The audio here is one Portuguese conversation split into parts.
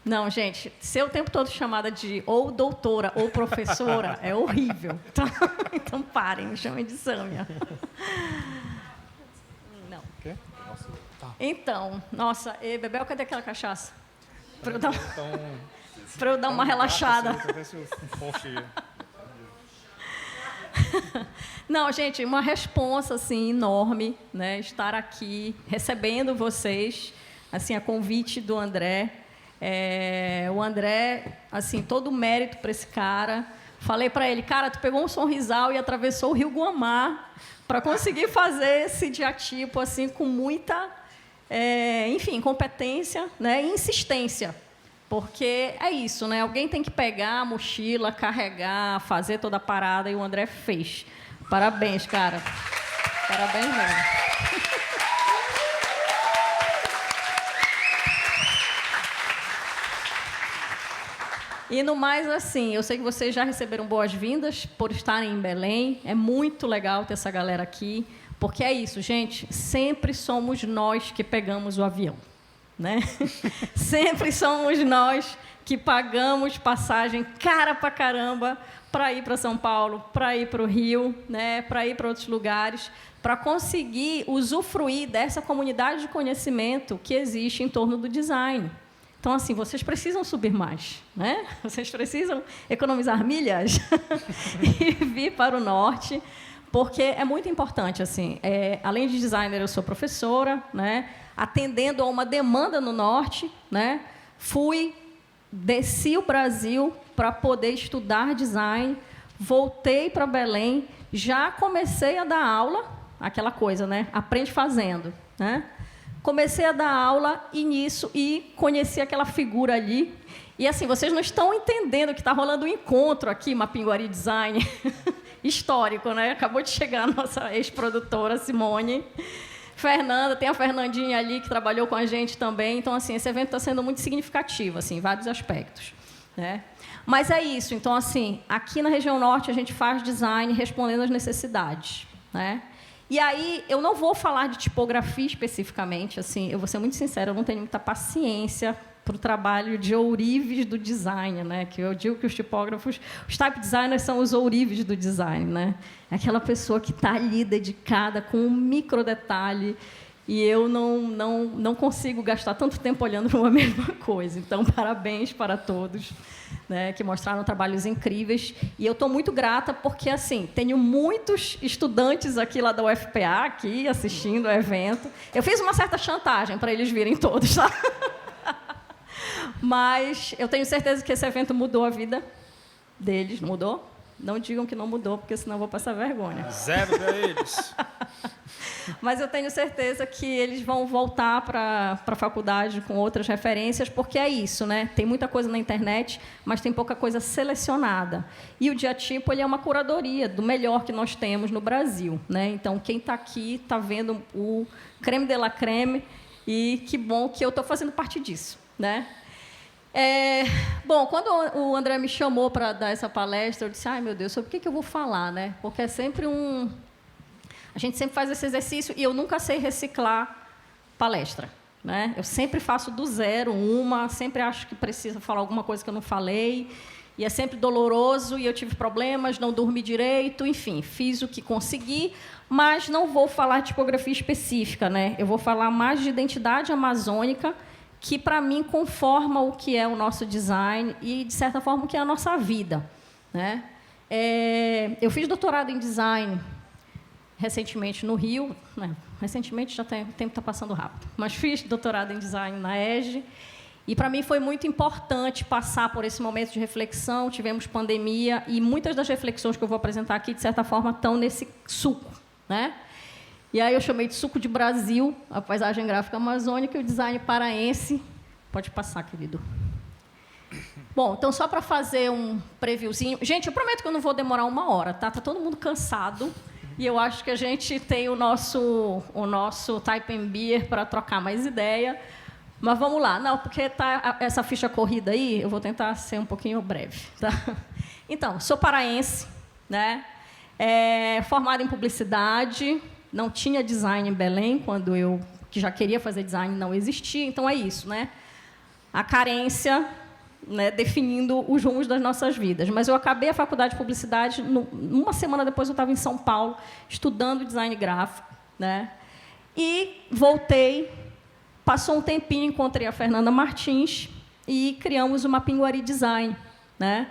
Não, gente, ser o tempo todo chamada de ou doutora ou professora é horrível. Então parem, me chamem de Sâmia. Não. Quê? Nossa, tá. Então, nossa, Bebel, cadê aquela cachaça? Para eu dar, Então, uma relaxada. Não, gente, uma responsa assim enorme, né? Estar aqui recebendo vocês, assim, a convite do André. O André, assim, todo o mérito para esse cara. Falei para ele, cara, tu pegou um sonrisal e atravessou o Rio Guamá para conseguir fazer esse diatipo assim com muita, enfim, competência, né, e insistência. Porque é isso, né? Alguém tem que pegar a mochila, carregar, fazer toda a parada, e o André fez. Parabéns, cara. Parabéns mesmo. E no mais, assim, eu sei que vocês já receberam boas-vindas por estarem em Belém. É muito legal ter essa galera aqui, porque é isso, gente, sempre somos nós que pegamos o avião, né? Sempre somos nós que pagamos passagem cara pra caramba para ir para São Paulo, para ir para o Rio, né? Para ir para outros lugares, para conseguir usufruir dessa comunidade de conhecimento que existe em torno do design. Então, assim, vocês precisam subir mais, né? Vocês precisam economizar milhas e vir para o norte, porque é muito importante, assim. Além de designer, eu sou professora, né? Atendendo a uma demanda no norte, né? Desci o Brasil para poder estudar design, voltei para Belém, já comecei a dar aula, aquela coisa, né? Aprende fazendo, né? Comecei a dar aula e conheci aquela figura ali. E, assim, vocês não estão entendendo que está rolando um encontro aqui, Mapinguari Design, histórico, né? Acabou de chegar a nossa ex-produtora, Simone. Fernanda, tem a Fernandinha ali, que trabalhou com a gente também. Então, assim, esse evento está sendo muito significativo, assim, em vários aspectos, né? Mas é isso. Então, assim, aqui na região norte, a gente faz design respondendo às necessidades, né? E aí, eu não vou falar de tipografia especificamente, assim, eu vou ser muito sincera, eu não tenho muita paciência para o trabalho de ourives do design, né? Que eu digo que os tipógrafos, os type designers são os ourives do design, né? É aquela pessoa que está ali dedicada com um micro detalhe, e eu não consigo gastar tanto tempo olhando para uma mesma coisa. Então, parabéns para todos, né, que mostraram trabalhos incríveis. E eu estou muito grata porque, assim, tenho muitos estudantes aqui lá da UFPA aqui assistindo o evento. Eu fiz uma certa chantagem para eles virem todos, tá? Mas eu tenho certeza que esse evento mudou a vida deles. Mudou? Não digam que não mudou, porque senão eu vou passar vergonha. 0 para eles. Mas eu tenho certeza que eles vão voltar para a faculdade com outras referências, porque é isso, né? Tem muita coisa na internet, mas tem pouca coisa selecionada. E o Diatipo, ele é uma curadoria do melhor que nós temos no Brasil, né? Então, quem está aqui está vendo o creme de la creme, e que bom que eu estou fazendo parte disso, né? Bom, quando o André me chamou para dar essa palestra, eu disse, ai, meu Deus, sobre o que eu vou falar, né? Porque é sempre a gente sempre faz esse exercício e eu nunca sei reciclar palestra, né? Eu sempre faço do zero sempre acho que precisa falar alguma coisa que eu não falei, e é sempre doloroso, e eu tive problemas, não dormi direito, enfim, fiz o que consegui, mas não vou falar de tipografia específica, né? Eu vou falar mais de identidade amazônica, que, para mim, conforma o que é o nosso design e, de certa forma, o que é a nossa vida, né? Eu fiz doutorado em design recentemente no Rio, né? Recentemente, já o tempo está passando rápido, mas fiz doutorado em design na ESG, e, para mim, foi muito importante passar por esse momento de reflexão. Tivemos pandemia, e muitas das reflexões que eu vou apresentar aqui, de certa forma, estão nesse suco, né? E aí eu chamei de suco de Brasil, a paisagem gráfica amazônica e o design paraense. Pode passar, querido. Bom, então, só para fazer um previewzinho. Gente, eu prometo que eu não vou demorar 1 hora, tá? Está todo mundo cansado. E eu acho que a gente tem o nosso Type and Beer para trocar mais ideia. Mas vamos lá. Não, porque está essa ficha corrida aí, eu vou tentar ser um pouquinho breve, tá? Então, sou paraense, né? Formada em publicidade. Não tinha design em Belém, quando que já queria fazer design, não existia. Então, é isso, né? a carência, né, definindo os rumos das nossas vidas. Mas eu acabei a faculdade de publicidade, uma semana depois eu estava em São Paulo, estudando design gráfico, né, e voltei, passou um tempinho, encontrei a Fernanda Martins e criamos o Mapinguari Design, né.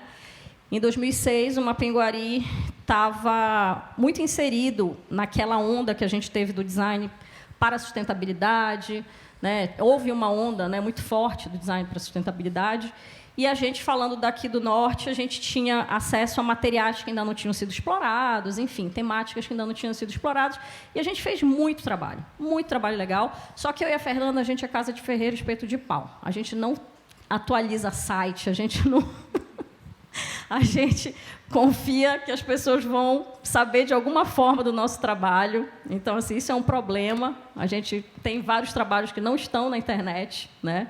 Em 2006, o Mapinguari estava muito inserido naquela onda que a gente teve do design para a sustentabilidade, né? Houve uma onda, né, muito forte do design para a sustentabilidade, e a gente, falando daqui do Norte, a gente tinha acesso a materiais que ainda não tinham sido explorados, enfim, temáticas que ainda não tinham sido exploradas, e a gente fez muito trabalho legal, só que eu e a Fernanda, a gente é casa de ferreiro, espeto de pau. A gente não atualiza site, a gente não... A gente confia que as pessoas vão saber de alguma forma do nosso trabalho. Então, assim, isso é um problema. A gente tem vários trabalhos que não estão na internet, né?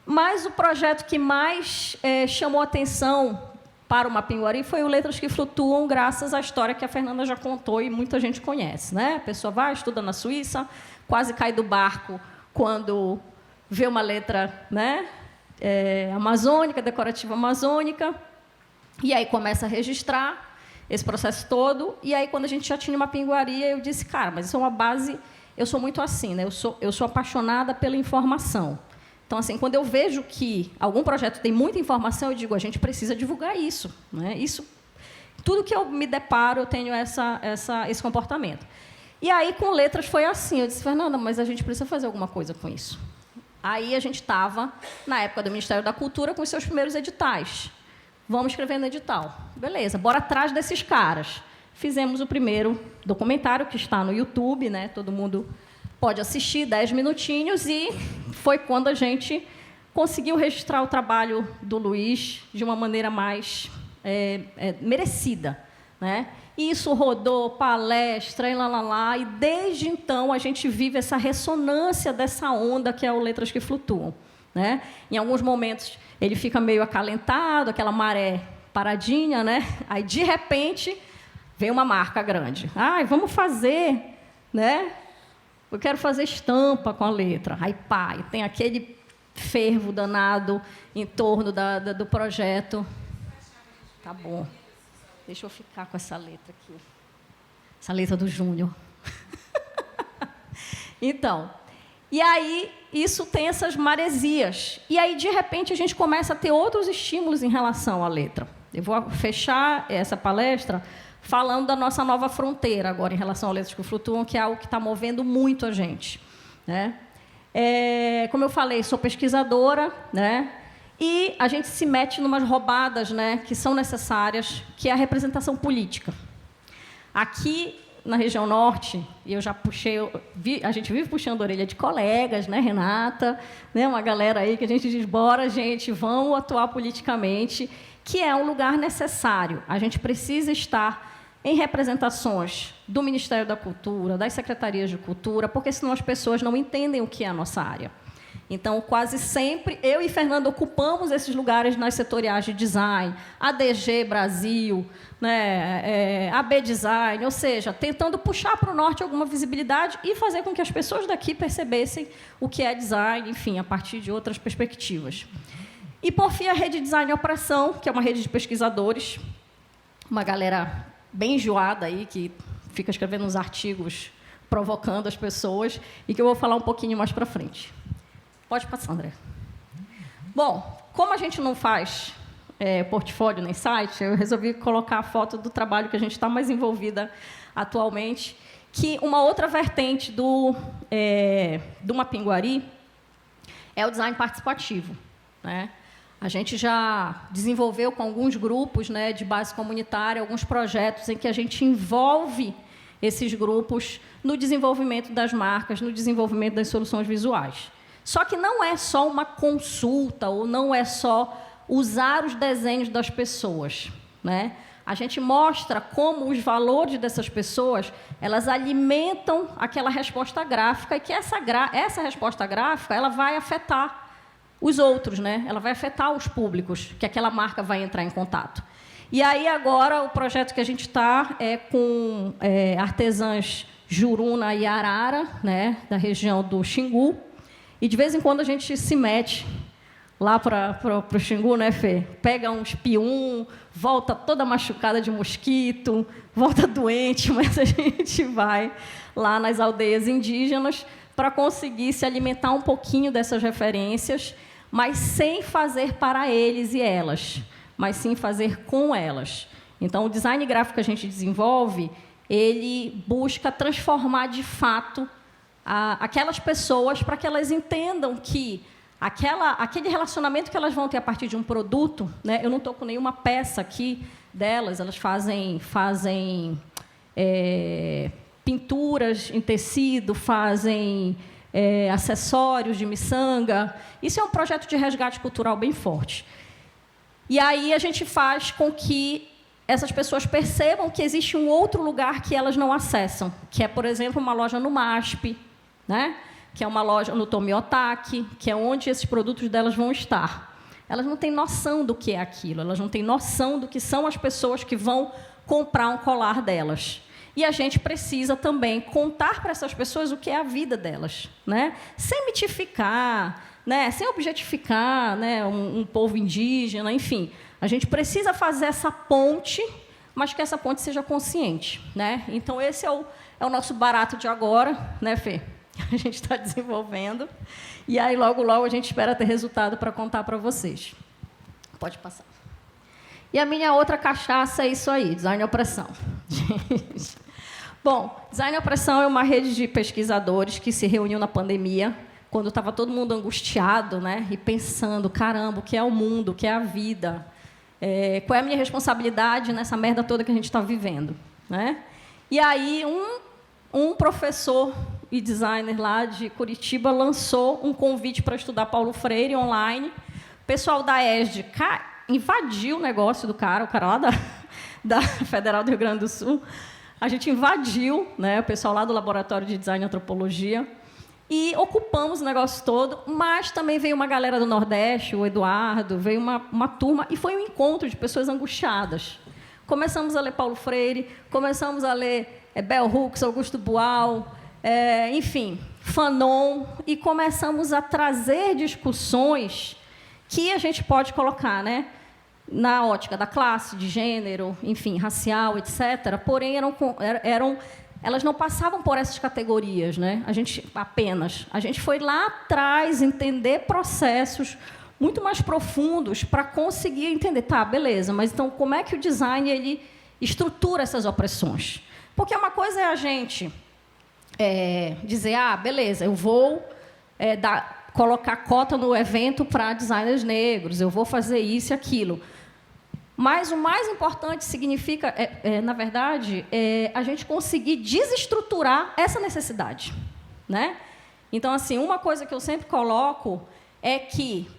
Mas o projeto que mais chamou atenção para o Mapinguari foi o Letras que Flutuam, graças à história que a Fernanda já contou e muita gente conhece, né? A pessoa vai, estuda na Suíça, quase cai do barco quando vê uma letra, né, amazônica, decorativa amazônica, e aí começa a registrar esse processo todo, e aí, quando a gente já tinha uma Mapinguari, eu disse, cara, mas isso é uma base, eu sou muito assim, né? Eu sou apaixonada pela informação. Então, assim, quando eu vejo que algum projeto tem muita informação, eu digo, a gente precisa divulgar isso, né? Isso, tudo que eu me deparo, eu tenho esse comportamento. E aí, com letras, foi assim. Eu disse, Fernanda, mas a gente precisa fazer alguma coisa com isso. Aí, a gente estava, na época do Ministério da Cultura, com os seus primeiros editais. Vamos escrever no edital. Beleza, bora atrás desses caras. Fizemos o primeiro documentário, que está no YouTube, né? Todo mundo pode assistir, 10 minutinhos, e foi quando a gente conseguiu registrar o trabalho do Luiz de uma maneira mais merecida, né? E isso rodou, palestra, e desde então a gente vive essa ressonância dessa onda que é o Letras que Flutuam, né? Em alguns momentos ele fica meio acalentado, aquela maré paradinha, né? Aí, de repente, vem uma marca grande. Ai, vamos fazer, né? Eu quero fazer estampa com a letra. Aí, pá, e tem aquele fervo danado em torno do projeto. Tá bom. Deixa eu ficar com essa letra aqui. Essa letra do Júnior. Então, e aí isso tem essas maresias. E aí, de repente, a gente começa a ter outros estímulos em relação à letra. Eu vou fechar essa palestra falando da nossa nova fronteira agora em relação ao Letras que Flutuam, que é algo que está movendo muito a gente, né? Como eu falei, sou pesquisadora, né? E a gente se mete em umas roubadas, né, que são necessárias, que é a representação política. Aqui na região norte, e eu já puxei, a gente vive puxando a orelha de colegas, né, Renata, né, uma galera aí que a gente diz, bora, gente, vamos atuar politicamente, que é um lugar necessário. A gente precisa estar em representações do Ministério da Cultura, das secretarias de cultura, porque senão as pessoas não entendem o que é a nossa área. Então, quase sempre, eu e Fernanda ocupamos esses lugares nas setoriais de design, ADG Brasil, né, AB Design, ou seja, tentando puxar para o norte alguma visibilidade e fazer com que as pessoas daqui percebessem o que é design, enfim, a partir de outras perspectivas. E, por fim, a Rede Design e Operação, que é uma rede de pesquisadores, uma galera bem enjoada aí, que fica escrevendo uns artigos provocando as pessoas, e que eu vou falar um pouquinho mais para frente. Pode passar, André. Bom, como a gente não faz portfólio nem site, eu resolvi colocar a foto do trabalho que a gente está mais envolvida atualmente, que uma outra vertente do Mapinguari é o design participativo, né? A gente já desenvolveu com alguns grupos, né, de base comunitária, alguns projetos em que a gente envolve esses grupos no desenvolvimento das marcas, no desenvolvimento das soluções visuais. Só que não é só uma consulta, ou não é só usar os desenhos das pessoas, né? A gente mostra como os valores dessas pessoas, elas alimentam aquela resposta gráfica, e que essa resposta gráfica ela vai afetar os outros, né? Ela vai afetar os públicos que aquela marca vai entrar em contato. E aí, agora, o projeto que a gente está é com artesãs Juruna e Arara, né, da região do Xingu, e, de vez em quando, a gente se mete lá para o Xingu, né, Fê? Pega um espium, volta toda machucada de mosquito, volta doente, mas a gente vai lá nas aldeias indígenas para conseguir se alimentar um pouquinho dessas referências, mas sem fazer para eles e elas, mas sim fazer com elas. Então, o design gráfico que a gente desenvolve, ele busca transformar, de fato, aquelas pessoas para que elas entendam que aquele relacionamento que elas vão ter a partir de um produto, né? Eu não estou com nenhuma peça aqui delas, elas fazem pinturas em tecido, fazem acessórios de miçanga. Isso é um projeto de resgate cultural bem forte. E aí a gente faz com que essas pessoas percebam que existe um outro lugar que elas não acessam, que é, por exemplo, uma loja no MASP, né? Que é uma loja no Tomiotaki, que é onde esses produtos delas vão estar. Elas não têm noção do que é aquilo, elas não têm noção do que são as pessoas que vão comprar um colar delas. E a gente precisa também contar para essas pessoas o que é a vida delas, né? Sem mitificar, né? Sem objetificar, né? Um povo indígena, enfim. A gente precisa fazer essa ponte, mas que essa ponte seja consciente, né? Então, esse é o nosso barato de agora, né, Fê? A gente está desenvolvendo. E aí, logo, logo, a gente espera ter resultado para contar para vocês. Pode passar. E a minha outra cachaça é isso aí, Design e Opressão. Bom, Design e Opressão é uma rede de pesquisadores que se reuniu na pandemia, quando estava todo mundo angustiado, né, e pensando, caramba, o que é o mundo, o que é a vida? Qual é a minha responsabilidade nessa merda toda que a gente está vivendo? Né? E aí, um professor e designer lá de Curitiba lançou um convite para estudar Paulo Freire online. O pessoal da ESD invadiu o negócio do cara, o cara lá da Federal do Rio Grande do Sul. A gente invadiu, né, o pessoal lá do Laboratório de Design e Antropologia, e ocupamos o negócio todo, mas também veio uma galera do Nordeste, o Eduardo, veio uma turma, e foi um encontro de pessoas angustiadas. Começamos a ler Paulo Freire, começamos a ler Bell Hooks, Augusto Boal, enfim, Fanon, e começamos a trazer discussões que a gente pode colocar, né, na ótica da classe, de gênero, enfim, racial, etc. Porém, elas não passavam por essas categorias, né? A gente foi lá atrás entender processos muito mais profundos para conseguir entender, tá, beleza, mas então como é que o design ele estrutura essas opressões? Porque uma coisa é a gente dizer, beleza, eu vou colocar cota no evento para designers negros, eu vou fazer isso e aquilo. Mas o mais importante significa, na verdade, a gente conseguir desestruturar essa necessidade, né? Então, assim, uma coisa que eu sempre coloco é que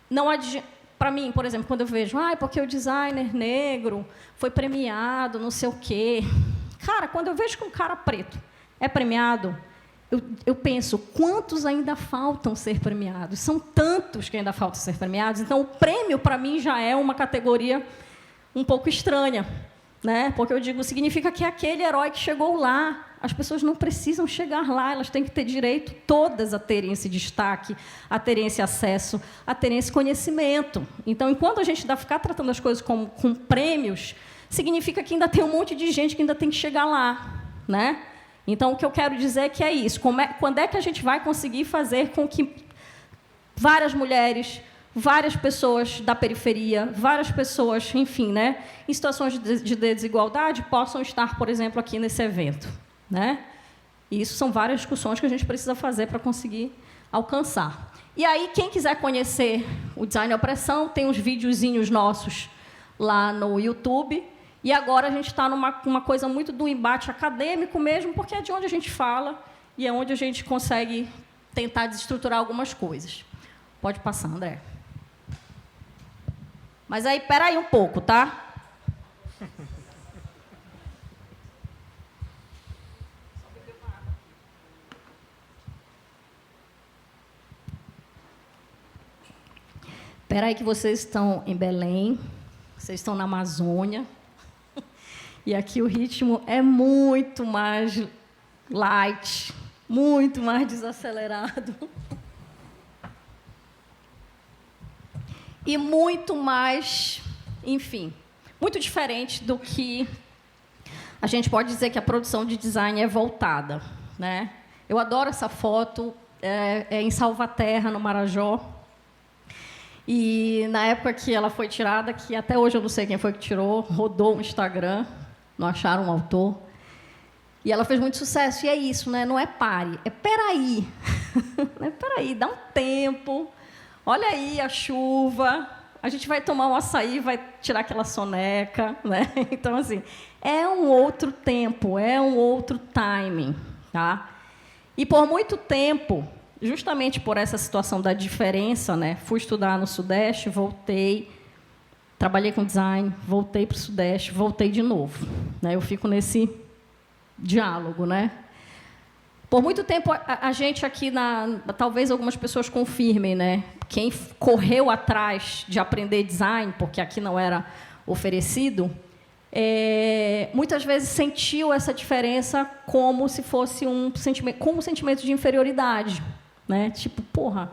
não adianta, para mim, por exemplo, quando eu vejo, porque o designer negro foi premiado, não sei o quê. Cara, quando eu vejo que um cara preto é premiado, eu penso, quantos ainda faltam ser premiados? São tantos que ainda faltam ser premiados. Então, o prêmio, para mim, já é uma categoria um pouco estranha, né? Porque eu digo, significa que aquele herói que chegou lá, as pessoas não precisam chegar lá, elas têm que ter direito, todas, a terem esse destaque, a terem esse acesso, a terem esse conhecimento. Então, enquanto a gente ainda ficar tratando as coisas com prêmios, significa que ainda tem um monte de gente que ainda tem que chegar lá, né? Então, o que eu quero dizer é que é isso. Quando é que a gente vai conseguir fazer com que várias mulheres, várias pessoas da periferia, várias pessoas, enfim, né, em situações de desigualdade, possam estar, por exemplo, aqui nesse evento, né? E isso são várias discussões que a gente precisa fazer para conseguir alcançar. E aí, quem quiser conhecer o Design e Opressão, tem uns videozinhos nossos lá no YouTube. E agora a gente está numa coisa muito do embate acadêmico mesmo, porque é de onde a gente fala e é onde a gente consegue tentar desestruturar algumas coisas. Pode passar, André. Mas aí, espera aí um pouco, tá? Espera aí que vocês estão em Belém, vocês estão na Amazônia. E aqui o ritmo é muito mais light, muito mais desacelerado. e muito mais, enfim, muito diferente do que a gente pode dizer que a produção de design é voltada, né? Eu adoro essa foto, é em Salvaterra, no Marajó. E na época que ela foi tirada, que até hoje eu não sei quem foi que tirou, rodou o Instagram, não acharam um autor. E ela fez muito sucesso. E é isso, né? Não é pare, é peraí. É peraí, dá um tempo. Olha aí a chuva. A gente vai tomar um açaí, vai tirar aquela soneca, né? Então, assim, é um outro tempo, é um outro timing, tá? E por muito tempo, justamente por essa situação da diferença, né? Fui estudar no Sudeste, voltei, trabalhei com design, voltei para o Sudeste, voltei de novo, né? Eu fico nesse diálogo, né? Por muito tempo, a gente aqui, talvez algumas pessoas confirmem, né? Quem correu atrás de aprender design, porque aqui não era oferecido, muitas vezes sentiu essa diferença como se fosse um sentimento de inferioridade, né? Tipo, porra,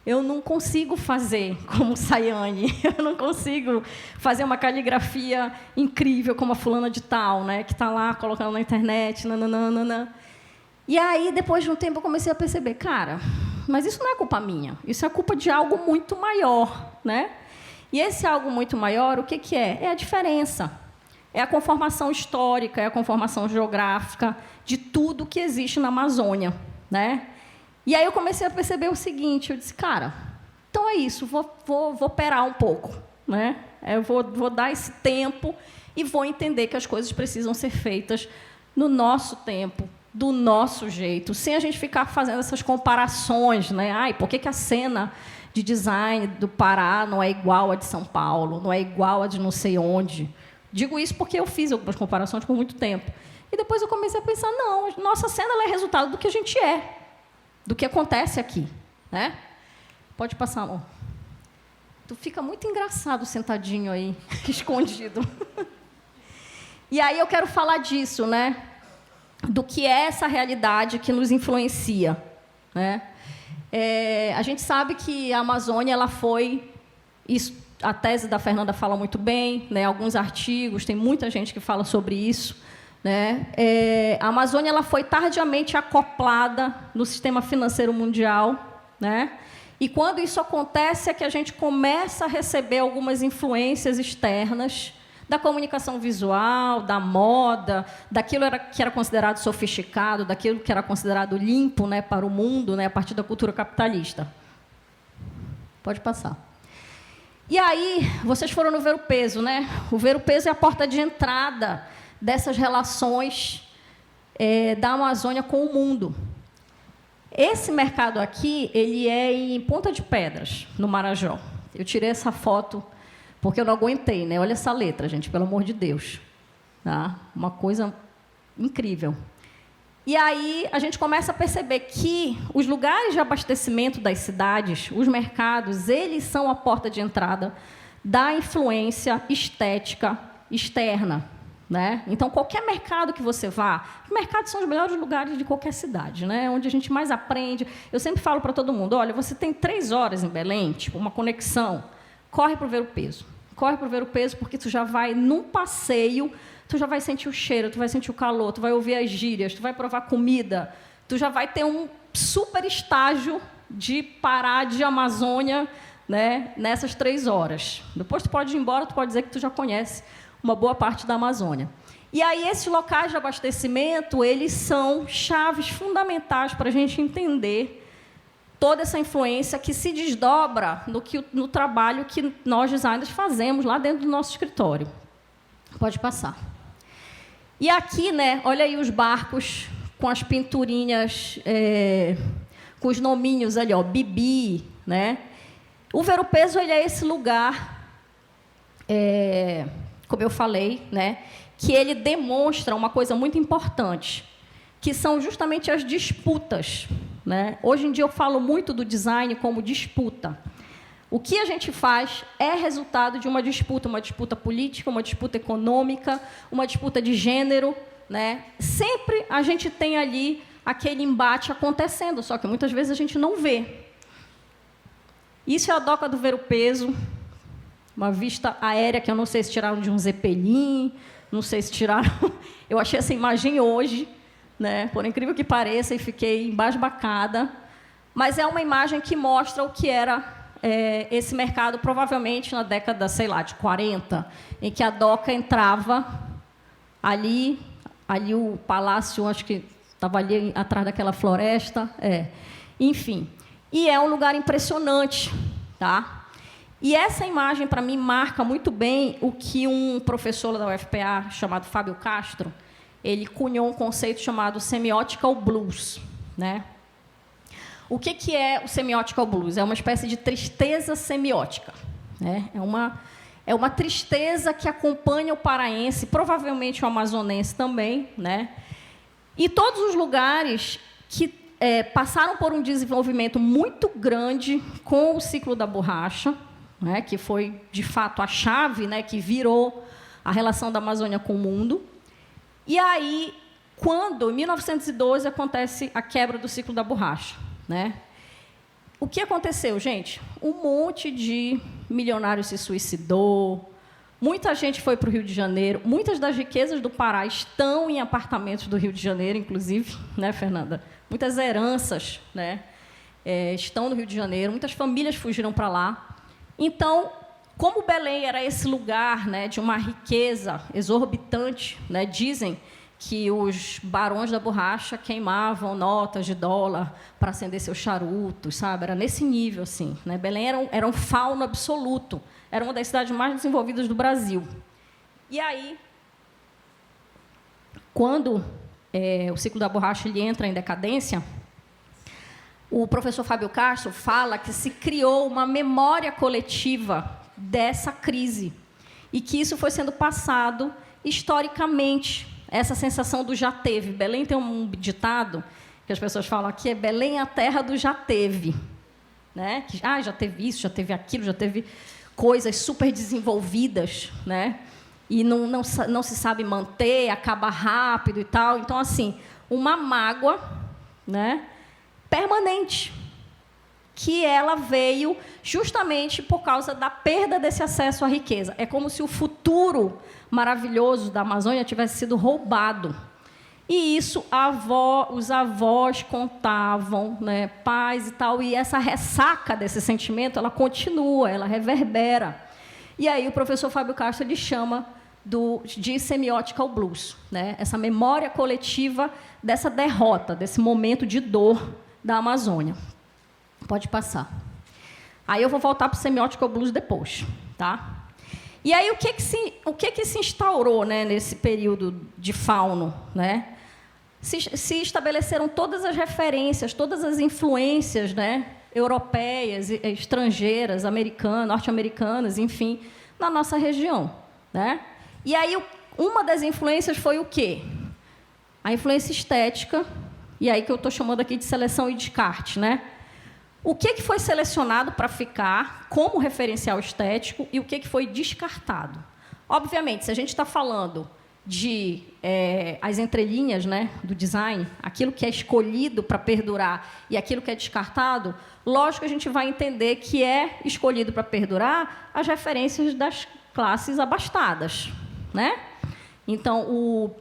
eu não consigo fazer como Sayane, eu não consigo fazer uma caligrafia incrível como a fulana de tal, né? Que está lá colocando na internet, nananana. E aí, depois de um tempo, eu comecei a perceber, cara, mas isso não é culpa minha, isso é culpa de algo muito maior, né? E esse algo muito maior, o que que é? É a diferença, é a conformação histórica, é a conformação geográfica de tudo que existe na Amazônia, né? E aí eu comecei a perceber o seguinte, eu disse, cara, então é isso, vou operar um pouco, né? Eu vou dar esse tempo e vou entender que as coisas precisam ser feitas no nosso tempo, do nosso jeito, sem a gente ficar fazendo essas comparações, né? Ai, por que a cena de design do Pará não é igual a de São Paulo, não é igual a de não sei onde? Digo isso porque eu fiz algumas comparações por muito tempo. E depois eu comecei a pensar, não, nossa cena ela é resultado do que a gente é, do que acontece aqui, né? Pode passar, amor. Tu fica muito engraçado sentadinho aí, escondido. E aí eu quero falar disso, né? Do que é essa realidade que nos influencia, né? A gente sabe que a Amazônia ela foi, isso, a tese da Fernanda fala muito bem, né? Alguns artigos, tem muita gente que fala sobre isso, né? A Amazônia ela foi tardiamente acoplada no sistema financeiro mundial, né? E quando isso acontece é que a gente começa a receber algumas influências externas da comunicação visual, da moda, daquilo que era considerado sofisticado, daquilo que era considerado limpo, né, para o mundo, né, a partir da cultura capitalista. Pode passar. E aí, vocês foram no Ver o Peso, né? O Ver o Peso é a porta de entrada dessas relações da Amazônia com o mundo. Esse mercado aqui, ele é em Ponta de Pedras, no Marajó. Eu tirei essa foto porque eu não aguentei, né? Olha essa letra, gente, pelo amor de Deus. Tá? Uma coisa incrível. E aí a gente começa a perceber que os lugares de abastecimento das cidades, os mercados, eles são a porta de entrada da influência estética externa, né? Então, qualquer mercado que você vá, os mercados são os melhores lugares de qualquer cidade, né? Onde a gente mais aprende. Eu sempre falo para todo mundo, olha, você tem 3 horas em Belém, tipo, uma conexão, corre para o Ver o Peso. Corre para o Ver o Peso, porque tu já vai num passeio, tu já vai sentir o cheiro, tu vai sentir o calor, tu vai ouvir as gírias, tu vai provar comida, tu já vai ter um super estágio de Pará, de Amazônia, né, nessas 3 horas. Depois tu pode ir embora, tu pode dizer que tu já conhece uma boa parte da Amazônia. E aí esses locais de abastecimento, eles são chaves fundamentais para a gente entender toda essa influência que se desdobra no trabalho que nós designers fazemos lá dentro do nosso escritório. Pode passar. E aqui, né, olha aí os barcos com as pinturinhas, com os nominhos ali, ó, Bibi, né? O Ver o Peso, ele é esse lugar, como eu falei, né, que ele demonstra uma coisa muito importante, que são justamente as disputas, né? Hoje em dia eu falo muito do design como disputa. O que a gente faz é resultado de uma disputa política, uma disputa econômica, uma disputa de gênero, né? Sempre a gente tem ali aquele embate acontecendo, só que muitas vezes a gente não vê. Isso é a doca do Ver o Peso, uma vista aérea que eu não sei se tiraram de um Zeppelin, não sei se tiraram... Eu achei essa imagem hoje, né? Por incrível que pareça, e fiquei embasbacada. Mas é uma imagem que mostra o que era esse mercado, provavelmente na década, sei lá, de 40, em que a DOCA entrava ali o palácio, acho que estava ali atrás daquela floresta. Enfim, e é um lugar impressionante, tá? E essa imagem, para mim, marca muito bem o que um professor da UFPA, chamado Fábio Castro, ele cunhou um conceito chamado Semiotical Blues, né? O que é o Semiotical Blues? É uma espécie de tristeza semiótica, né? É uma tristeza que acompanha o paraense, provavelmente o amazonense também, né? E todos os lugares que passaram por um desenvolvimento muito grande com o ciclo da borracha, né, que foi, de fato, a chave, né, que virou a relação da Amazônia com o mundo. E aí, quando, em 1912, acontece a quebra do ciclo da borracha, né? O que aconteceu, gente? Um monte de milionário se suicidou, muita gente foi para o Rio de Janeiro, muitas das riquezas do Pará estão em apartamentos do Rio de Janeiro, inclusive, né, Fernanda? Muitas heranças, né, estão no Rio de Janeiro, muitas famílias fugiram para lá. Então, como Belém era esse lugar, né, de uma riqueza exorbitante, né, dizem que os barões da borracha queimavam notas de dólar para acender seus charutos, sabe? Era nesse nível, assim, né? Belém era um fauno absoluto, era uma das cidades mais desenvolvidas do Brasil. E aí, quando o ciclo da borracha ele entra em decadência, o professor Fábio Castro fala que se criou uma memória coletiva dessa crise e que isso foi sendo passado historicamente, essa sensação do já teve. Belém tem um ditado que as pessoas falam aqui, é Belém a terra do já teve, né? Que, já teve isso, já teve aquilo, já teve coisas super desenvolvidas, né? E não se sabe manter, acaba rápido e tal. Então, assim, uma mágoa, né, permanente, que ela veio justamente por causa da perda desse acesso à riqueza. É como se o futuro maravilhoso da Amazônia tivesse sido roubado. E isso os avós contavam, né, pais e tal, e essa ressaca desse sentimento, ela continua, ela reverbera. E aí o professor Fábio Castro ele chama de Semiotical Blues, né, essa memória coletiva dessa derrota, desse momento de dor da Amazônia. Pode passar. Aí eu vou voltar para o Semiotical Blues depois, tá? E aí o que se instaurou, né, nesse período de fauno, né? Se estabeleceram todas as referências, todas as influências, né, europeias, estrangeiras, americanas, norte-americanas, enfim, na nossa região, né? E aí uma das influências foi o quê? A influência estética, e aí que eu estou chamando aqui de seleção e descarte, né? O que foi selecionado para ficar como referencial estético e o que foi descartado? Obviamente, se a gente está falando de as entrelinhas, né, do design, aquilo que é escolhido para perdurar e aquilo que é descartado, lógico que a gente vai entender que é escolhido para perdurar as referências das classes abastadas, né? Então, o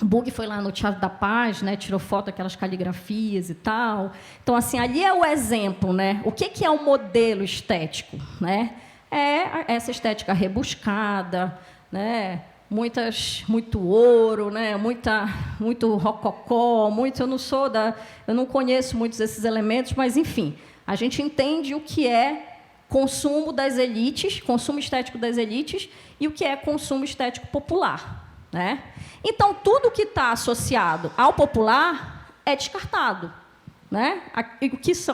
Bug foi lá no Teatro da Paz, né, tirou foto daquelas caligrafias e tal. Então, assim, ali é o exemplo, né? O que é o modelo estético, né? É essa estética rebuscada, né? Muito ouro, né? Muito rococó, eu não conheço muitos desses elementos, mas enfim, a gente entende o que é consumo das elites, consumo estético das elites, e o que é consumo estético popular, né? Então, tudo que está associado ao popular é descartado, né?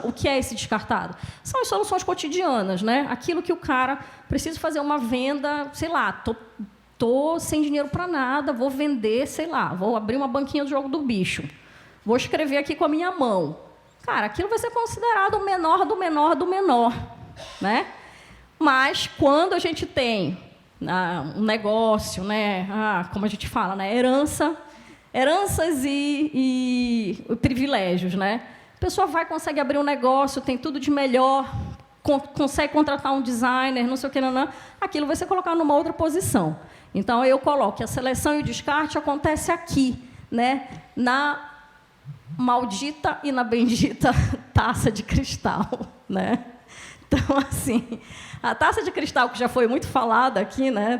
O que é esse descartado? São as soluções cotidianas, né? Aquilo que o cara precisa fazer uma venda, sei lá, tô sem dinheiro para nada, vou vender, sei lá, vou abrir uma banquinha do jogo do bicho, vou escrever aqui com a minha mão. Cara, aquilo vai ser considerado o menor do menor do menor, né? Mas quando a gente tem um negócio, né? Como a gente fala, né? Heranças e privilégios, né? A pessoa consegue abrir um negócio, tem tudo de melhor, consegue contratar um designer, não sei o que, não, aquilo vai ser colocado numa outra posição. Então, eu coloco que a seleção e o descarte acontece aqui, né, na maldita e na bendita taça de cristal, né? Então, assim, a taça de cristal, que já foi muito falada aqui, né,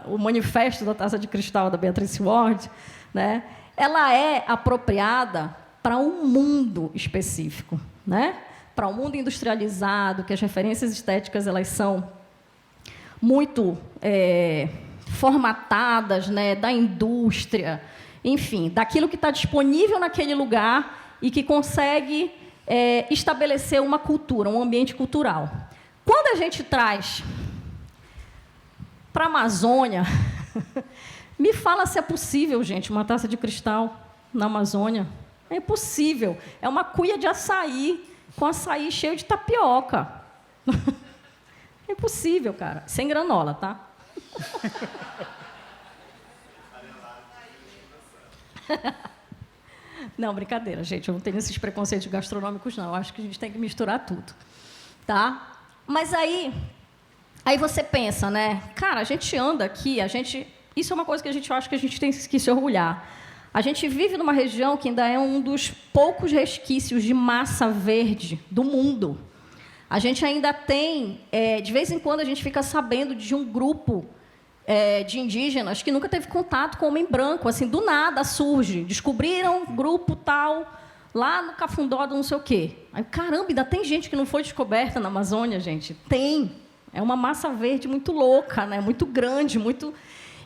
o manifesto da taça de cristal da Beatrice Ward, né, ela é apropriada para um mundo específico, né? Para um mundo industrializado, que as referências estéticas elas são muito formatadas, né, da indústria, enfim, daquilo que está disponível naquele lugar e que consegue estabelecer uma cultura, um ambiente cultural. Quando a gente traz para a Amazônia, me fala se é possível, gente, uma taça de cristal na Amazônia. É impossível. É uma cuia de açaí, com açaí cheio de tapioca. É impossível, cara. Sem granola, tá? Não, brincadeira, gente. Eu não tenho esses preconceitos gastronômicos, não. Eu acho que a gente tem que misturar tudo. Tá? Mas aí você pensa, né? Cara, a gente anda aqui, isso é uma coisa que eu acho que a gente tem que se orgulhar. A gente vive numa região que ainda é um dos poucos resquícios de massa verde do mundo. A gente ainda tem, de vez em quando, a gente fica sabendo de um grupo de indígenas que nunca teve contato com homem branco, assim, do nada surge. Descobriram um grupo tal, lá no Cafundó do não sei o quê. Aí, caramba, ainda tem gente que não foi descoberta na Amazônia, gente? Tem. É uma massa verde muito louca, né? Muito grande, muito...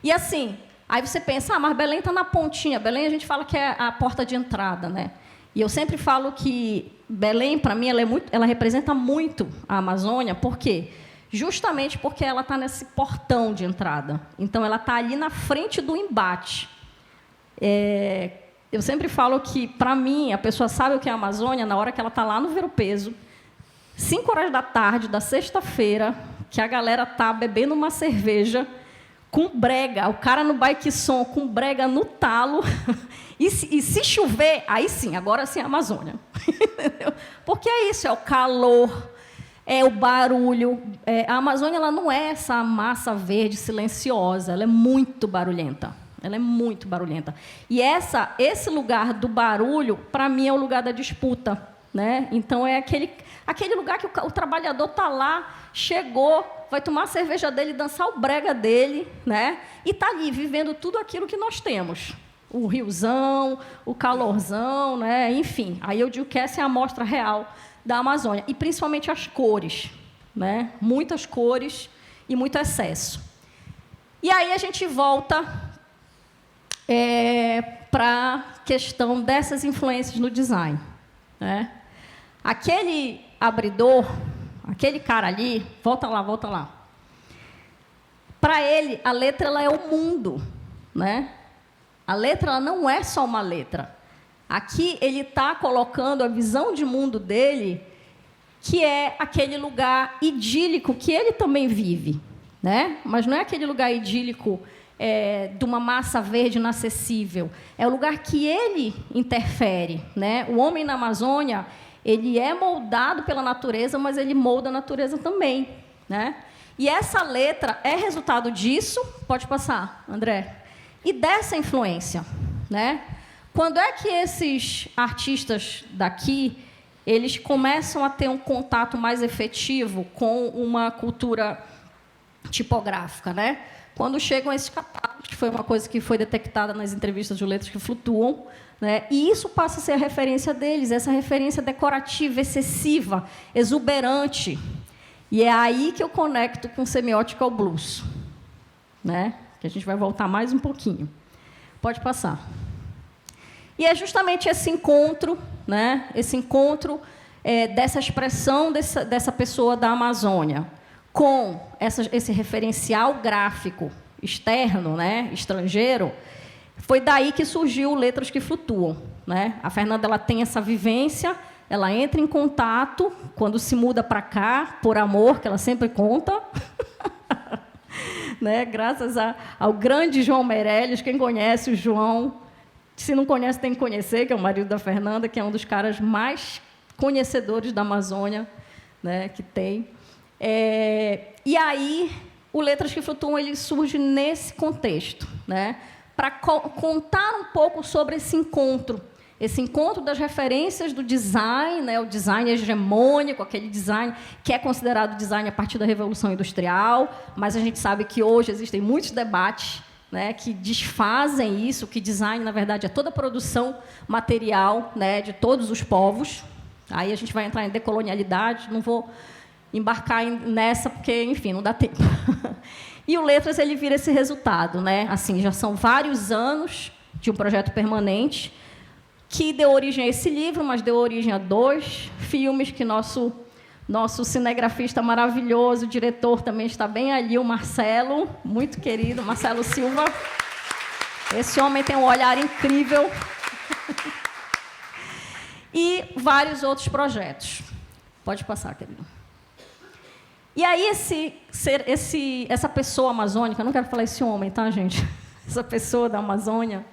E, assim, aí você pensa, mas Belém está na pontinha. Belém, a gente fala que é a porta de entrada, né? E eu sempre falo que Belém, para mim, ela representa muito a Amazônia. Por quê? Justamente porque ela está nesse portão de entrada. Então, ela está ali na frente do embate. Eu sempre falo que, para mim, a pessoa sabe o que é a Amazônia na hora que ela está lá no Ver o Peso, 5 horas da tarde da sexta-feira, que a galera está bebendo uma cerveja com brega, o cara no bike som com brega no talo, e se chover, aí sim, agora sim é a Amazônia. Porque é isso, é o calor, é o barulho. A Amazônia ela não é essa massa verde silenciosa, ela é muito barulhenta. Ela é muito barulhenta. E esse lugar do barulho, para mim, é o lugar da disputa, né? Então, é aquele lugar que o trabalhador está lá, chegou, vai tomar a cerveja dele, dançar o brega dele, né? E está ali, vivendo tudo aquilo que nós temos. O riozão, o calorzão, né? Enfim, aí eu digo que essa é a amostra real da Amazônia. E, principalmente, as cores, né? Muitas cores e muito excesso. E aí a gente volta para a questão dessas influências no design, né? Aquele abridor, aquele cara ali, volta lá. Para ele, a letra ela é o mundo, né? A letra ela não é só uma letra. Aqui ele está colocando a visão de mundo dele, que é aquele lugar idílico que ele também vive, né? Mas não é aquele lugar idílico de uma massa verde inacessível. É o lugar que ele interfere, né? O homem na Amazônia, ele é moldado pela natureza, mas ele molda a natureza também, né? E essa letra é resultado disso, pode passar, André, e dessa influência, né? Quando é que esses artistas daqui, eles começam a ter um contato mais efetivo com uma cultura tipográfica, né? Quando chegam esses catálogos, que foi uma coisa que foi detectada nas entrevistas de Letras que Flutuam, né? E isso passa a ser a referência deles, essa referência decorativa, excessiva, exuberante. E é aí que eu conecto com semiótica ao blues, né? Que a gente vai voltar mais um pouquinho. Pode passar. E é justamente esse encontro, né? Esse encontro dessa expressão dessa pessoa da Amazônia com esse referencial gráfico externo, né? Estrangeiro, foi daí que surgiu Letras que Flutuam, né? A Fernanda ela tem essa vivência, ela entra em contato quando se muda para cá, por amor, que ela sempre conta, né? Graças ao grande João Meirelles. Quem conhece o João, se não conhece, tem que conhecer, que é o marido da Fernanda, que é um dos caras mais conhecedores da Amazônia, né, que tem. E aí, o Letras que Flutuam ele surge nesse contexto, né, para contar um pouco sobre esse encontro das referências do design, né, o design hegemônico, aquele design que é considerado design a partir da Revolução Industrial, mas a gente sabe que hoje existem muitos debates, né, que desfazem isso, que design, na verdade, é toda a produção material, né, de todos os povos. Aí a gente vai entrar em decolonialidade, não vou embarcar nessa, porque, enfim, não dá tempo. E o Letras ele vira esse resultado, né? Assim, já são vários anos de um projeto permanente que deu origem a esse livro, mas deu origem a 2 filmes que nosso cinegrafista maravilhoso, o diretor também está bem ali, o Marcelo, muito querido, Marcelo Silva. Esse homem tem um olhar incrível. E vários outros projetos. Pode passar, querido. E aí, essa pessoa amazônica, eu não quero falar esse homem, tá, gente? Essa pessoa da Amazônia,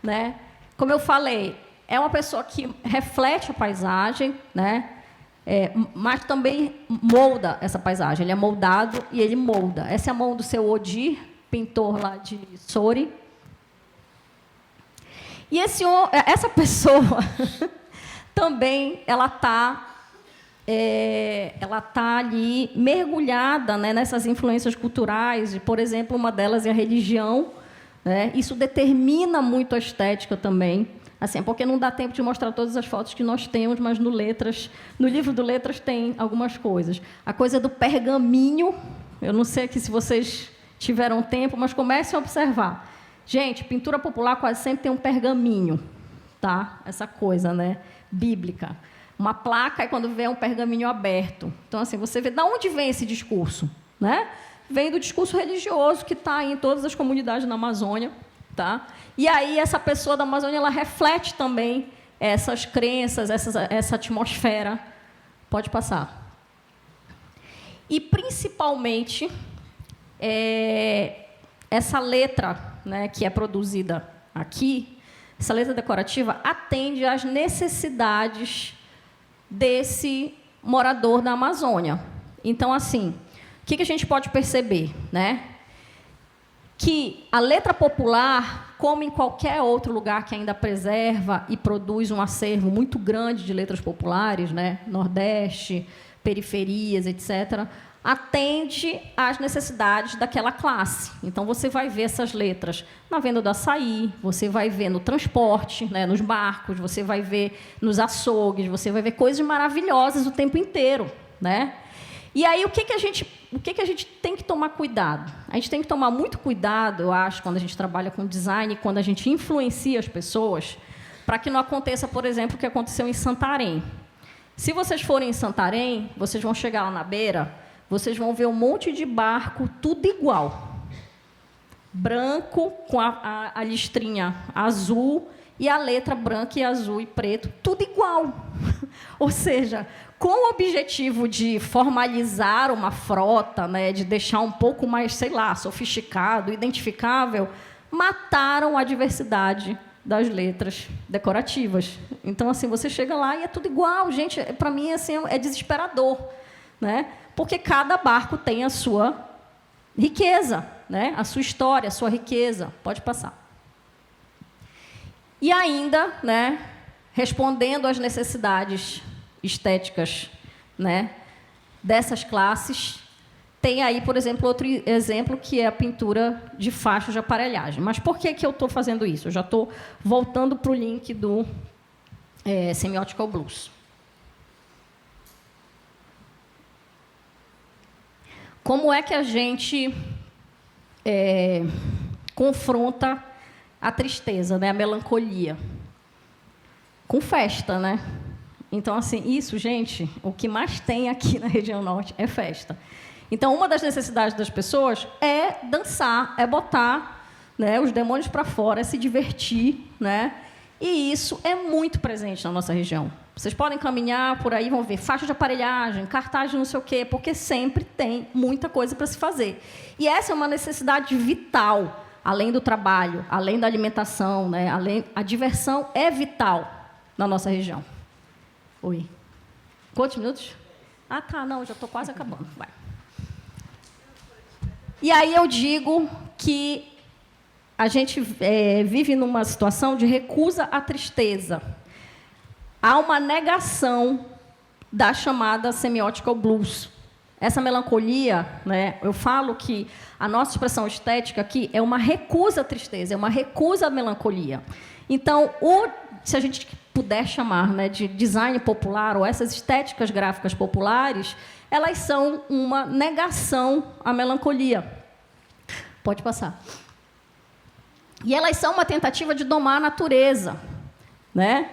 né? Como eu falei, é uma pessoa que reflete a paisagem, né? Mas também molda essa paisagem. Ele é moldado e ele molda. Essa é a mão do seu Odir, pintor lá de Souri. E essa pessoa também ela está ali mergulhada, né, nessas influências culturais. E, por exemplo, uma delas é a religião, né? Isso determina muito a estética também. Assim, porque não dá tempo de mostrar todas as fotos que nós temos, mas no livro do Letras tem algumas coisas. A coisa do pergaminho, eu não sei aqui se vocês tiveram tempo, mas comecem a observar. Gente, pintura popular quase sempre tem um pergaminho, tá? Essa coisa, né, bíblica. Uma placa e quando vê um pergaminho aberto. Então, assim, você vê de onde vem esse discurso, né? Vem do discurso religioso que está em todas as comunidades na Amazônia. Tá? E aí, essa pessoa da Amazônia ela reflete também essas crenças, essa atmosfera. Pode passar. E, principalmente, essa letra, né, que é produzida aqui, essa letra decorativa, atende às necessidades desse morador da Amazônia. Então, assim, o que a gente pode perceber, né? Que a letra popular, como em qualquer outro lugar que ainda preserva e produz um acervo muito grande de letras populares, né, Nordeste, periferias, etc., atende às necessidades daquela classe. Então, você vai ver essas letras na venda do açaí, você vai ver no transporte, né, nos barcos, você vai ver nos açougues, você vai ver coisas maravilhosas o tempo inteiro, né? E aí, o que a gente tem que tomar cuidado? A gente tem que tomar muito cuidado, eu acho, quando a gente trabalha com design, quando a gente influencia as pessoas, para que não aconteça, por exemplo, o que aconteceu em Santarém. Se vocês forem em Santarém, vocês vão chegar lá na beira, vocês vão ver um monte de barco, tudo igual. Branco, com a listrinha azul, e a letra branca e azul e preto, tudo igual. Ou seja, com o objetivo de formalizar uma frota, né, de deixar um pouco mais, sei lá, sofisticado, identificável, mataram a diversidade das letras decorativas. Então, assim, você chega lá e é tudo igual. Gente, para mim, assim, é desesperador, né? Porque cada barco tem a sua riqueza, né? A sua história, a sua riqueza. Pode passar. E ainda, né, respondendo às necessidades estéticas, né, dessas classes, tem aí, por exemplo, outro exemplo que é a pintura de faixas de aparelhagem. Mas por que eu estou fazendo isso? Eu já estou voltando para o link do Semiotical Blues. Como é que a gente confronta a tristeza, né, a melancolia? Com festa, né? Então, assim, isso, gente, o que mais tem aqui na região norte é festa. Então, uma das necessidades das pessoas é dançar, é botar, né, os demônios para fora, é se divertir, né? E isso é muito presente na nossa região. Vocês podem caminhar por aí, vão ver faixa de aparelhagem, cartaz de não sei o quê, porque sempre tem muita coisa para se fazer. E essa é uma necessidade vital, além do trabalho, além da alimentação, né? A diversão é vital na nossa região. Oi. Quantos minutos? Ah, tá, não, já estou quase acabando. Vai. E aí eu digo que a gente vive numa situação de recusa à tristeza. Há uma negação da chamada semiótica blues. Essa melancolia, né, eu falo que a nossa expressão estética aqui é uma recusa à tristeza, é uma recusa à melancolia. Então, se a gente puder chamar, né, de design popular, ou essas estéticas gráficas populares, elas são uma negação à melancolia. Pode passar. E elas são uma tentativa de domar a natureza, né?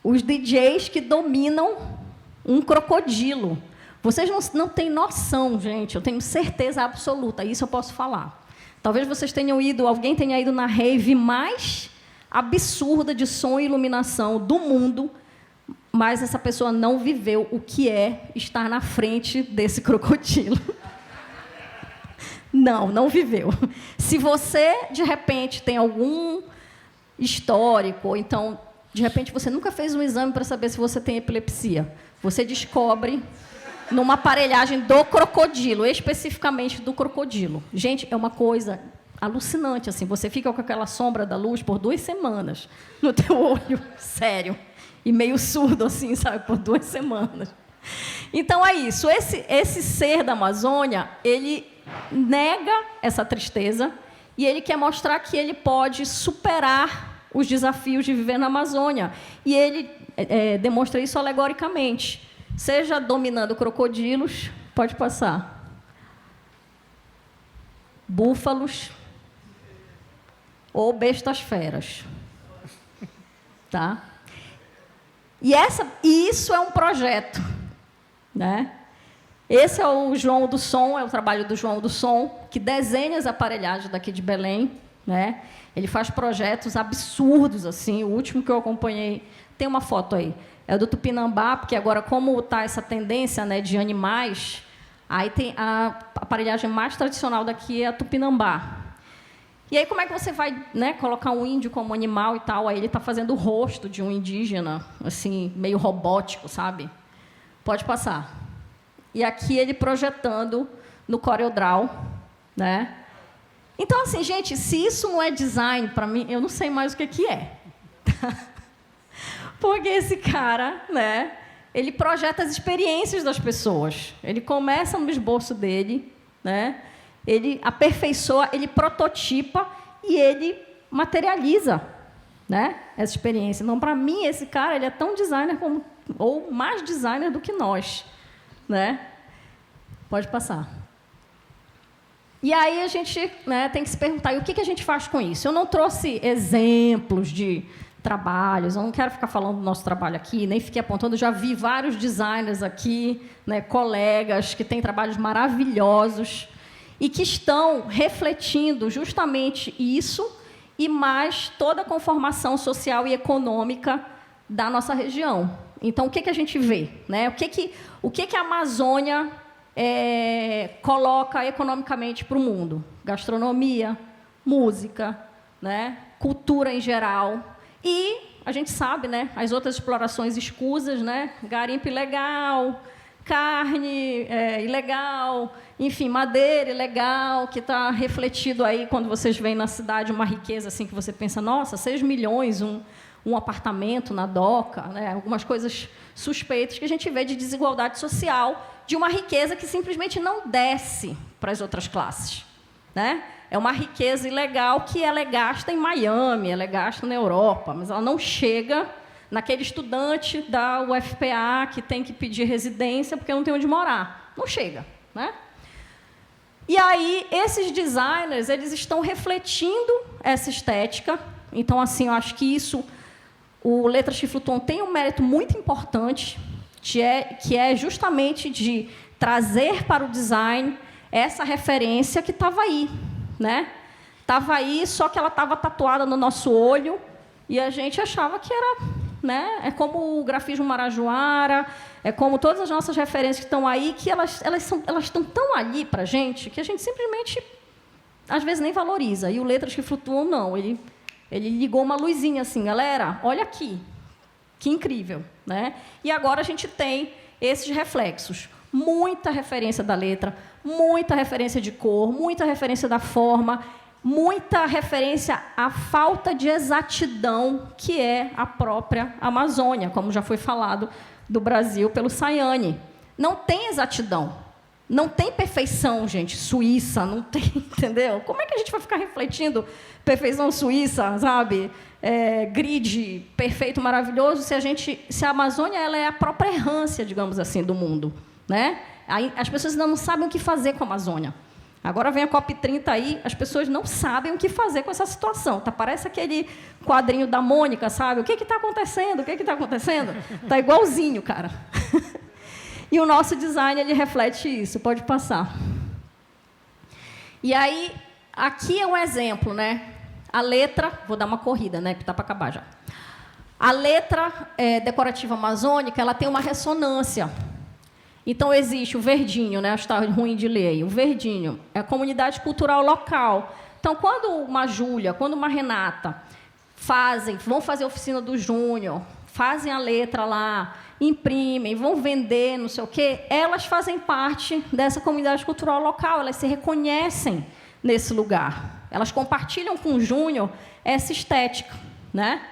Os DJs que dominam um crocodilo. Vocês não têm noção, gente, eu tenho certeza absoluta, isso eu posso falar. Talvez vocês tenham ido, alguém tenha ido na rave mais absurda de som e iluminação do mundo, mas essa pessoa não viveu o que é estar na frente desse crocodilo. Não viveu. Se você, de repente, tem algum histórico, ou então, de repente, você nunca fez um exame para saber se você tem epilepsia, você descobre numa aparelhagem do crocodilo, especificamente do crocodilo. Gente, é uma coisa alucinante, assim. Você fica com aquela sombra da luz por 2 semanas no teu olho, sério, e meio surdo, assim, sabe, por 2 semanas. Então, é isso. Esse ser da Amazônia, ele nega essa tristeza e ele quer mostrar que ele pode superar os desafios de viver na Amazônia. E ele demonstra isso alegoricamente, seja dominando crocodilos, pode passar, búfalos ou bestas feras. Tá? E isso é um projeto, né? Esse é o João do Som, é o trabalho do João do Som, que desenha as aparelhagens daqui de Belém, né? Ele faz projetos absurdos, assim. O último que eu acompanhei, tem uma foto aí, é do Tupinambá, porque agora, como está essa tendência, né, de animais, aí tem a aparelhagem mais tradicional daqui é a Tupinambá. E aí, como é que você vai, né, colocar um índio como animal e tal? Aí ele está fazendo o rosto de um indígena, assim, meio robótico, sabe? Pode passar. E aqui ele projetando no CorelDRAW, né? Então, assim, gente, se isso não é design, para mim, eu não sei mais o que é. Porque esse cara, né, ele projeta as experiências das pessoas. Ele começa no esboço dele, né? Ele aperfeiçoa, ele prototipa e ele materializa, né, essa experiência. Então, para mim, esse cara ele é tão designer como, ou mais designer do que nós, né? Pode passar. E aí a gente, né, tem que se perguntar, e o que a gente faz com isso? Eu não trouxe exemplos de trabalhos, eu não quero ficar falando do nosso trabalho aqui, nem fiquei apontando, já vi vários designers aqui, né, colegas que têm trabalhos maravilhosos e que estão refletindo justamente isso e mais toda a conformação social e econômica da nossa região. Então, o que a gente vê, né? O que a Amazônia coloca economicamente para o mundo? Gastronomia, música, né? Cultura em geral. E a gente sabe, né, as outras explorações escusas, né? Garimpo ilegal, carne ilegal, enfim, madeira ilegal, que está refletido aí quando vocês veem na cidade uma riqueza assim que você pensa, nossa, 6 milhões, um apartamento na doca, né? Algumas coisas suspeitas que a gente vê de desigualdade social, de uma riqueza que simplesmente não desce para as outras classes, né? É uma riqueza ilegal que ela é gasta em Miami, ela é gasta na Europa, mas ela não chega naquele estudante da UFPA que tem que pedir residência porque não tem onde morar. Não chega, né? E aí, esses designers, eles estão refletindo essa estética. Então, assim, eu acho que isso, o Letras que Flutuam tem um mérito muito importante, que é justamente de trazer para o design essa referência que estava aí, né? Estava aí, só que ela estava tatuada no nosso olho e a gente achava que era, né? É como o grafismo marajoara, é como todas as nossas referências que estão aí, que elas estão tão ali para a gente que a gente simplesmente, às vezes, nem valoriza. E o Letras que Flutuam, não. Ele ligou uma luzinha assim, galera, olha aqui, que incrível, né? E agora a gente tem esses reflexos. Muita referência da letra, muita referência de cor, muita referência da forma, muita referência à falta de exatidão que é a própria Amazônia, como já foi falado do Brasil pelo Sayane. Não tem exatidão, não tem perfeição, gente, suíça, não tem, entendeu? Como é que a gente vai ficar refletindo perfeição suíça, sabe? Grid perfeito, maravilhoso, se a Amazônia ela é a própria errância, digamos assim, do mundo, né? Aí, as pessoas ainda não sabem o que fazer com a Amazônia. Agora vem a COP30 aí, as pessoas não sabem o que fazer com essa situação. Tá, parece aquele quadrinho da Mônica, sabe? O que está acontecendo? O que está acontecendo? Está igualzinho, cara. E o nosso design ele reflete isso. Pode passar. E aí, aqui é um exemplo, né? A letra, vou dar uma corrida, né? Que está para acabar já. A letra decorativa amazônica, ela tem uma ressonância. Então, existe o verdinho, né? Está ruim de ler aí. O verdinho é a comunidade cultural local. Então, quando uma Júlia, quando uma Renata vão fazer a oficina do Júnior, fazem a letra lá, imprimem, vão vender, não sei o quê, elas fazem parte dessa comunidade cultural local, elas se reconhecem nesse lugar. Elas compartilham com o Júnior essa estética, né?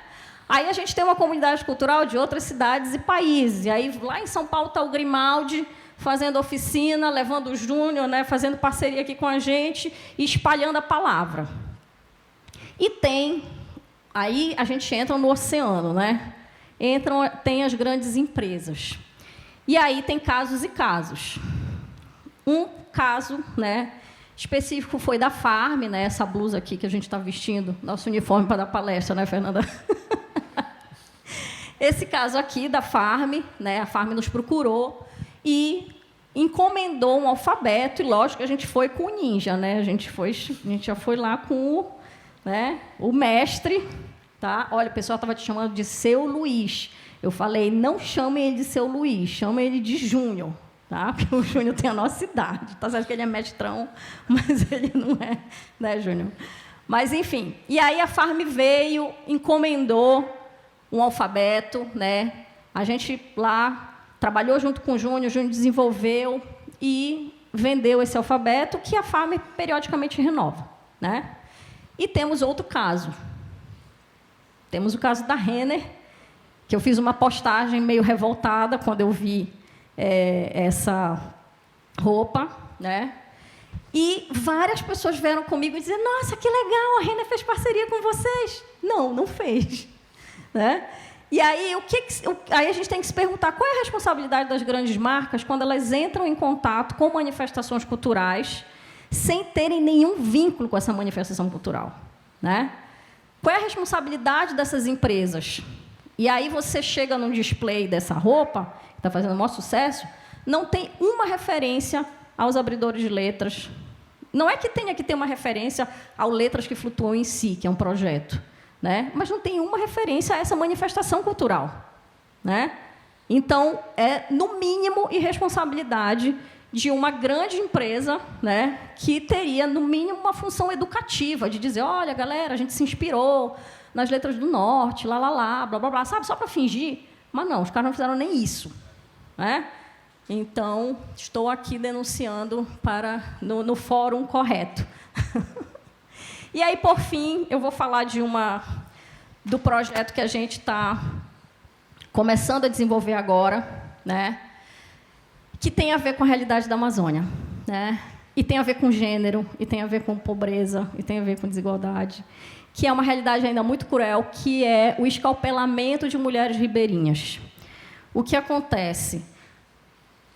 Aí a gente tem uma comunidade cultural de outras cidades e países. E aí, lá em São Paulo, está o Grimaldi fazendo oficina, levando o Júnior, né, fazendo parceria aqui com a gente e espalhando a palavra. E aí a gente entra no oceano, né? Tem as grandes empresas. E aí tem casos e casos. Um caso, né, específico foi da Farm, né, essa blusa aqui que a gente está vestindo, nosso uniforme para dar palestra, né, Fernanda? Esse caso aqui da Farm, né, a Farm nos procurou e encomendou um alfabeto, e lógico que a gente foi com o ninja, né? A gente já foi lá com o mestre, tá? Olha, o pessoal estava te chamando de Seu Luiz. Eu falei, não chamem ele de Seu Luiz, chamem ele de Júnior, tá? Porque o Júnior tem a nossa idade. Tá certo que ele é mestrão, mas ele não é, né, Júnior? Mas, enfim. E aí a Farm veio, encomendou um alfabeto, né? A gente lá trabalhou junto com o Júnior desenvolveu e vendeu esse alfabeto que a Farm periodicamente renova, né? E temos outro caso. Temos o caso da Renner, que eu fiz uma postagem meio revoltada quando eu vi essa roupa, né? E várias pessoas vieram comigo e dizer: nossa, que legal, a Renner fez parceria com vocês. Não fez. Né? E aí, aí a gente tem que se perguntar qual é a responsabilidade das grandes marcas quando elas entram em contato com manifestações culturais sem terem nenhum vínculo com essa manifestação cultural. Né? Qual é a responsabilidade dessas empresas? E aí você chega num display dessa roupa, que está fazendo o maior sucesso, não tem uma referência aos abridores de letras. Não é que tenha que ter uma referência ao Letras que Flutuam em Si, que é um projeto. Né? Mas não tem uma referência a essa manifestação cultural. Né? Então, é, no mínimo, irresponsabilidade de uma grande empresa, né, que teria, no mínimo, uma função educativa, de dizer, olha, galera, a gente se inspirou nas Letras do Norte, blá, blá, blá, sabe, só para fingir. Mas não, os caras não fizeram nem isso. Né? Então, estou aqui denunciando no fórum correto. E aí, por fim, eu vou falar do projeto que a gente está começando a desenvolver agora, né, que tem a ver com a realidade da Amazônia, né, e tem a ver com gênero, e tem a ver com pobreza, e tem a ver com desigualdade, que é uma realidade ainda muito cruel, que é o escalpelamento de mulheres ribeirinhas. O que acontece?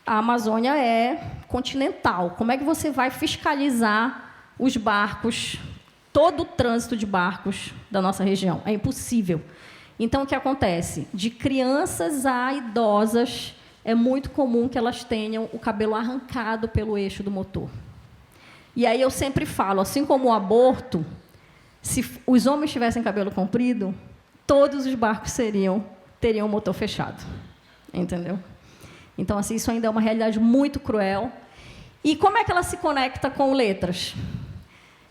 A Amazônia é continental. Como é que você vai fiscalizar os barcos, todo o trânsito de barcos da nossa região? É impossível. Então, o que acontece? De crianças a idosas, é muito comum que elas tenham o cabelo arrancado pelo eixo do motor. E aí eu sempre falo, assim como o aborto, se os homens tivessem cabelo comprido, todos os barcos teriam o motor fechado. Entendeu? Então, assim, isso ainda é uma realidade muito cruel. E como é que ela se conecta com letras?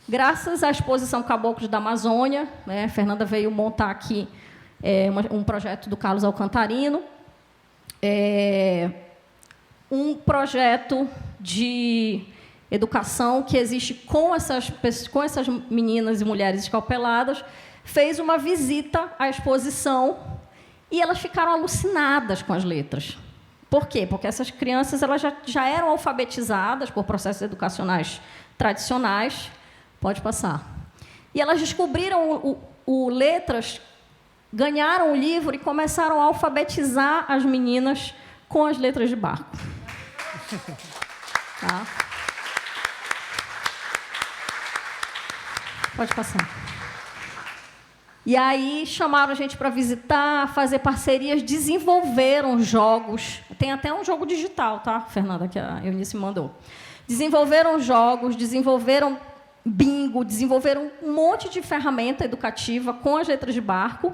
Graças à exposição Caboclos da Amazônia, né, a Fernanda veio montar aqui um projeto do Carlos Alcantarino. um projeto de educação que existe com essas meninas e mulheres escalpeladas, fez uma visita à exposição e elas ficaram alucinadas com as letras. Por quê? Porque essas crianças elas já eram alfabetizadas por processos educacionais tradicionais. Pode passar. E elas descobriram o letras, ganharam o livro e começaram a alfabetizar as meninas com as letras de barco. Tá? Pode passar. E aí chamaram a gente para visitar, fazer parcerias, desenvolveram jogos. Tem até um jogo digital, tá, Fernanda, que a Eunice mandou. Desenvolveram jogos, desenvolveram bingo, desenvolveram um monte de ferramenta educativa com as letras de barco.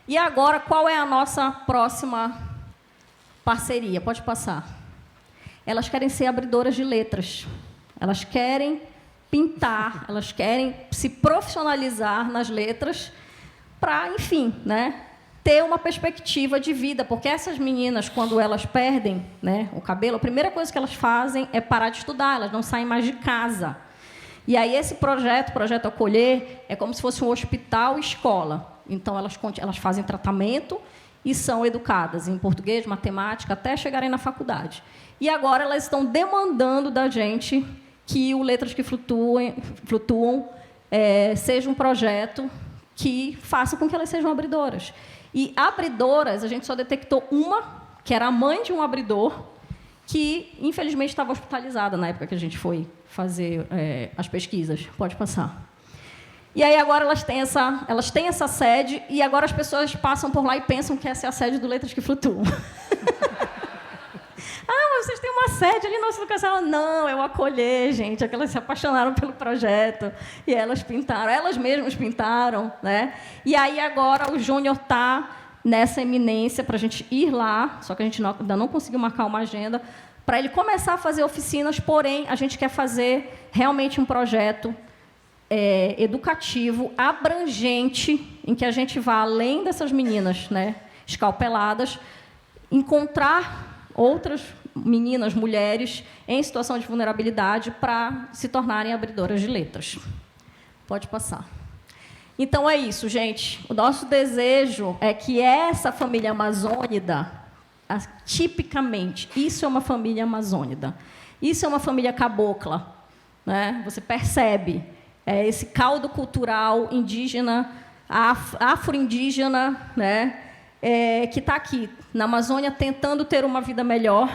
E agora, qual é a nossa próxima parceria? Pode passar. Elas querem ser abridoras de letras. Elas querem pintar, elas querem se profissionalizar nas letras para, enfim, né, ter uma perspectiva de vida, porque essas meninas, quando elas perdem, né, o cabelo, a primeira coisa que elas fazem é parar de estudar, elas não saem mais de casa. E aí esse projeto Acolher, é como se fosse um hospital e escola. Então, elas fazem tratamento e são educadas em português, matemática, até chegarem na faculdade. E agora elas estão demandando da gente que o Letras que Flutuam seja um projeto que faça com que elas sejam abridoras. E abridoras, a gente só detectou uma, que era a mãe de um abridor, que, infelizmente, estava hospitalizada na época que a gente foi fazer as pesquisas. Pode passar. E aí, agora, elas têm essa sede, e agora as pessoas passam por lá e pensam que essa é a sede do Letras que Flutuam. Mas vocês têm uma sede ali na nossa educação. Não, é o Acolher, gente. Elas se apaixonaram pelo projeto e elas pintaram. Elas mesmas pintaram, né? E aí, agora, o Júnior está nessa eminência para a gente ir lá, só que a gente ainda não conseguiu marcar uma agenda, para ele começar a fazer oficinas, porém, a gente quer fazer realmente um projeto educativo, abrangente, em que a gente vá além dessas meninas, né, escalpeladas, encontrar outras meninas, mulheres, em situação de vulnerabilidade para se tornarem abridoras de letras. Pode passar. Então, é isso, gente. O nosso desejo é que essa família amazônida, tipicamente, isso é uma família amazônida. Isso é uma família cabocla, né? Você percebe esse caldo cultural indígena, afro-indígena, né? Que está aqui, na Amazônia, tentando ter uma vida melhor.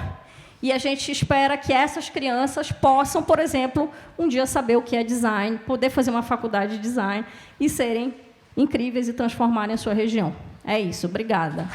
E a gente espera que essas crianças possam, por exemplo, um dia saber o que é design, poder fazer uma faculdade de design e serem incríveis e transformarem a sua região. É isso. Obrigada.